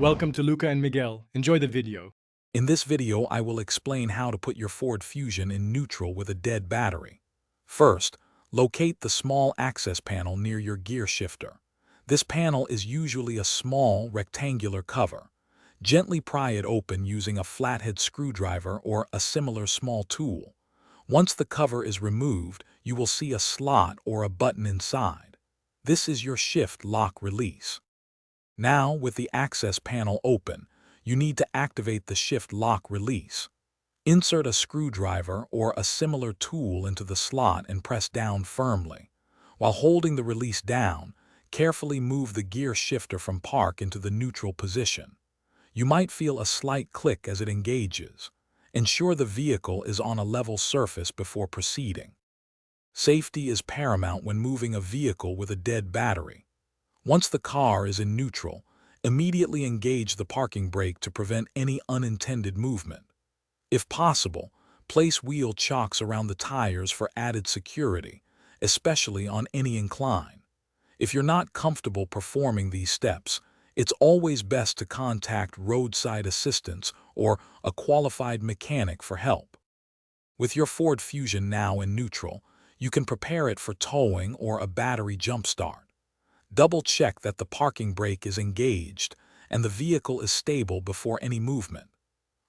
Welcome to Luca and Miguel. Enjoy the video. In this video, I will explain how to put your Ford Fusion in neutral with a dead battery. First, locate the small access panel near your gear shifter. This panel is usually a small, rectangular cover. Gently pry it open using a flathead screwdriver or a similar small tool. Once the cover is removed, you will see a slot or a button inside. This is your shift lock release. Now, with the access panel open, you need to activate the shift lock release. Insert a screwdriver or a similar tool into the slot and press down firmly. While holding the release down, carefully move the gear shifter from park into the neutral position. You might feel a slight click as it engages. Ensure the vehicle is on a level surface before proceeding. Safety is paramount when moving a vehicle with a dead battery. Once the car is in neutral, immediately engage the parking brake to prevent any unintended movement. If possible, place wheel chocks around the tires for added security, especially on any incline. If you're not comfortable performing these steps, it's always best to contact roadside assistance or a qualified mechanic for help. With your Ford Fusion now in neutral, you can prepare it for towing or a battery jump start. Double-check that the parking brake is engaged and the vehicle is stable before any movement.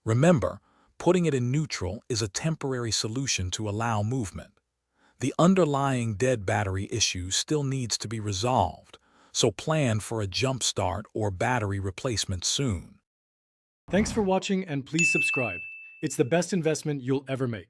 Remember, putting it in neutral is a temporary solution to allow movement. The underlying dead battery issue still needs to be resolved, so plan for a jump start or battery replacement soon. Thanks for watching and please subscribe. It's the best investment you'll ever make.